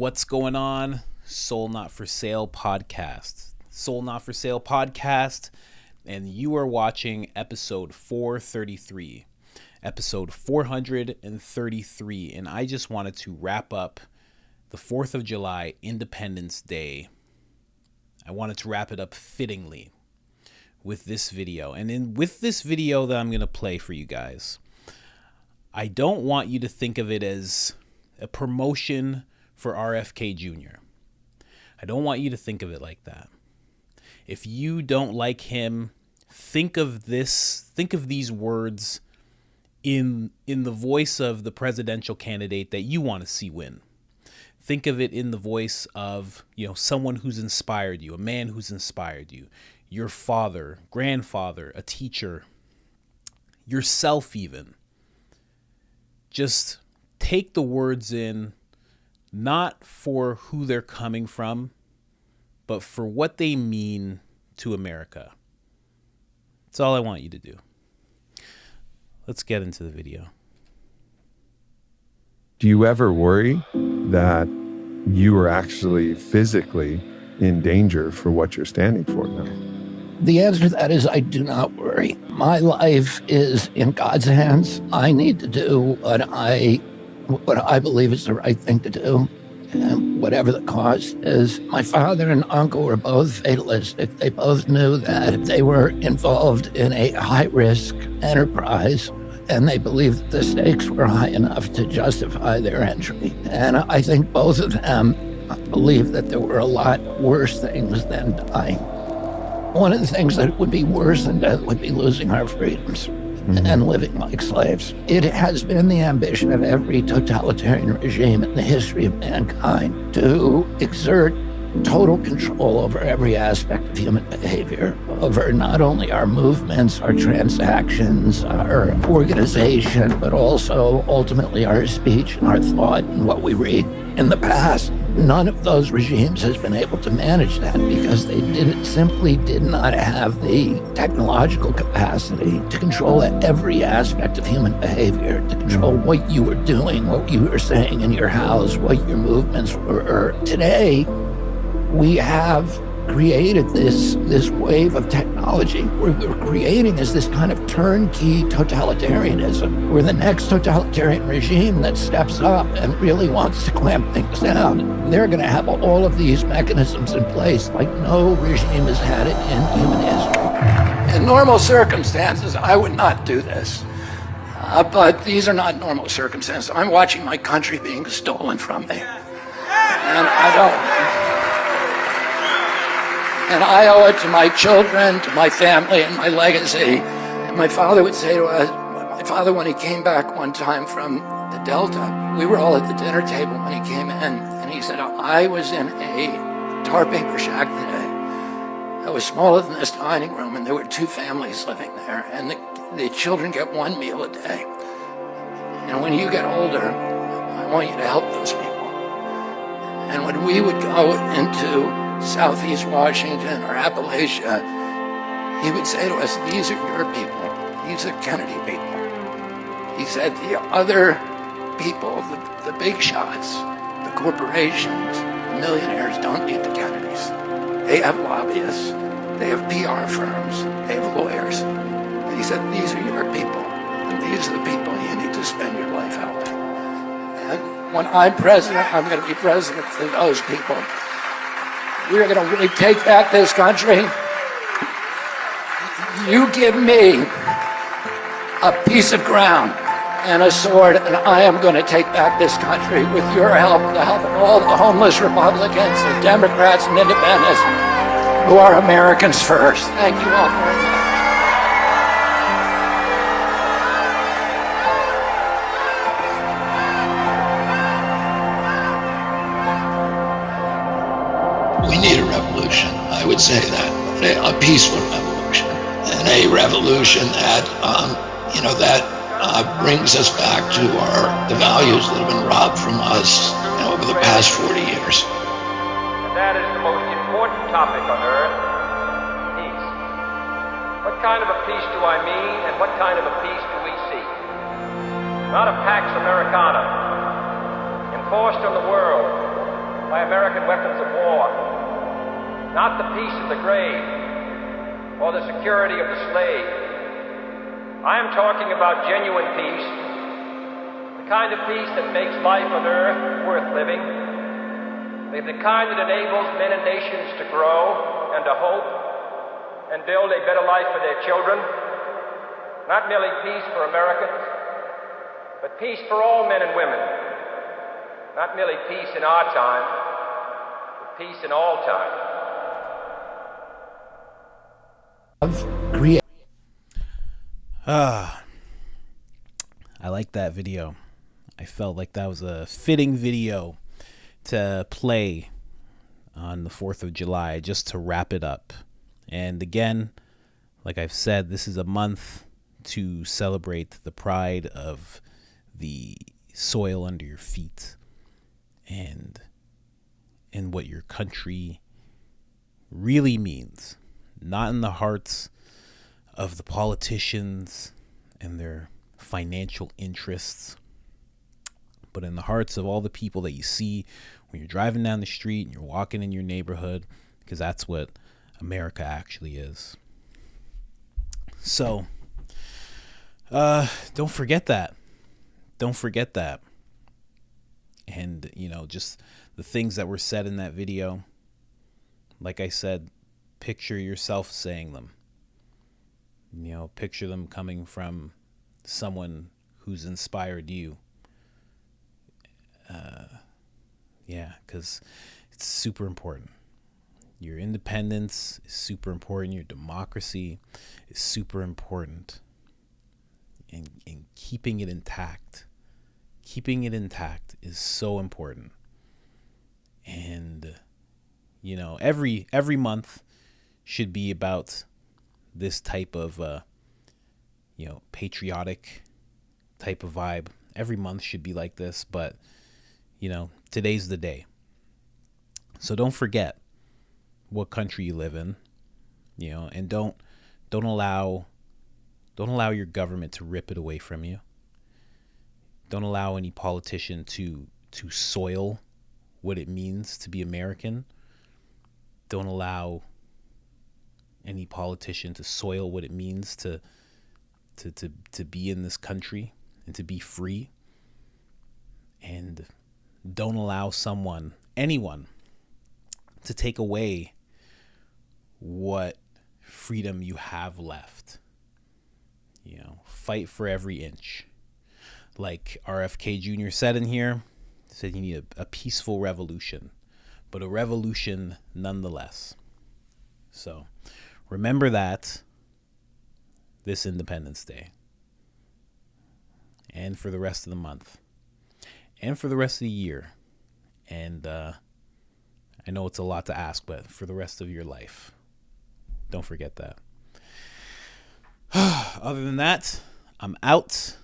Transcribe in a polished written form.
What's going on? Soul Not For Sale podcast. Soul Not For Sale podcast, and you are watching episode 433. Episode 433, and I just wanted to wrap up the 4th of July, Independence Day. I wanted to wrap it up fittingly with this video. And with this video that I'm going to play for you guys, I don't want you to think of it as a promotion for RFK Jr. I don't want you to think of it like that. If you don't like him, think of these words in the voice of the presidential candidate that you want to see win. Think of it in the voice of, someone who's inspired you, a man who's inspired you, your father, grandfather, a teacher, yourself even. Just take the words in, not for who they're coming from, but for what they mean to America. That's all I want you to do. Let's get into the video. Do you ever worry that you are actually physically in danger for what you're standing for now? The answer to that is I do not worry. My life is in God's hands. I need to do what I believe is the right thing to do, and whatever the cost is. My father and uncle were both fatalistic. They both knew that if they were involved in a high-risk enterprise, and they believed that the stakes were high enough to justify their entry. And I think both of them believed that there were a lot worse things than dying. One of the things that would be worse than death would be losing our freedoms and living like slaves. It has been the ambition of every totalitarian regime in the history of mankind to exert total control over every aspect of human behavior, over not only our movements, our transactions, our organization, but also ultimately our speech and our thought and what we read. In the past, none of those regimes has been able to manage that because they simply did not have the technological capacity to control every aspect of human behavior, to control what you were doing, what you were saying in your house, what your movements were. Today, we have created this wave of technology where we're creating is this kind of turnkey totalitarianism, where the next totalitarian regime that steps up and really wants to clamp things down, they're going to have all of these mechanisms in place like no regime has had it in human history. In normal circumstances, I would not do this. But these are not normal circumstances. I'm watching my country being stolen from me. And I owe it to my children, to my family, and my legacy. And my father would say to us, when he came back one time from the Delta, we were all at the dinner table when he came in, and he said, I was in a tar paper shack today. It was smaller than this dining room, and there were 2 families living there, and the children get 1 meal a day. And when you get older, I want you to help those people. And when we would go into Southeast Washington or Appalachia, he would say to us, these are your people. These are Kennedy people. He said the other people, the big shots, the corporations, the millionaires don't need the Kennedys. They have lobbyists. They have PR firms. They have lawyers. And he said, these are your people. And these are the people you need to spend your life helping. And when I'm president, I'm going to be president for those people. We're going to really take back this country. You give me a piece of ground and a sword, and I am going to take back this country with your help, the help of all the homeless Republicans, the Democrats, and independents who are Americans first. Thank you all very much. We need a revolution, I would say that, a peaceful revolution, and a revolution that, brings us back to the values that have been robbed from us over the past 40 years. And that is the most important topic on earth, peace. What kind of a peace do I mean, and what kind of a peace do we seek? Not a Pax Americana enforced on the world by American weapons of war, not the peace of the grave or the security of the slave. I am talking about genuine peace, the kind of peace that makes life on earth worth living, the kind that enables men and nations to grow and to hope and build a better life for their children. Not merely peace for Americans, but peace for all men and women. Not merely peace in our time, but peace in all time. I like that video. I felt like that was a fitting video to play on the 4th of July, just to wrap it up. And again, like I've said, this is a month to celebrate the pride of the soil under your feet and what your country really means, not in the hearts of the politicians and their financial interests, but in the hearts of all the people that you see when you're driving down the street and you're walking in your neighborhood, because that's what America actually is. So don't forget that. Don't forget that. And, just the things that were said in that video, like I said, picture yourself saying them. Picture them coming from someone who's inspired you. Because it's super important. Your independence is super important. Your democracy is super important. And keeping it intact. Keeping it intact is so important. And, every month should be about this type of, patriotic type of vibe. Every month should be like this, but, today's the day. So don't forget what country you live in, and don't allow your government to rip it away from you. Don't allow any politician to soil what it means to be American. Don't allow any politician to soil what it means to be in this country and to be free. And don't allow anyone, to take away what freedom you have left. Fight for every inch. Like RFK Jr. said in here, said you need a peaceful revolution, but a revolution nonetheless. So remember that this Independence Day, and for the rest of the month, and for the rest of the year. And I know it's a lot to ask, but for the rest of your life, don't forget that. Other than that, I'm out.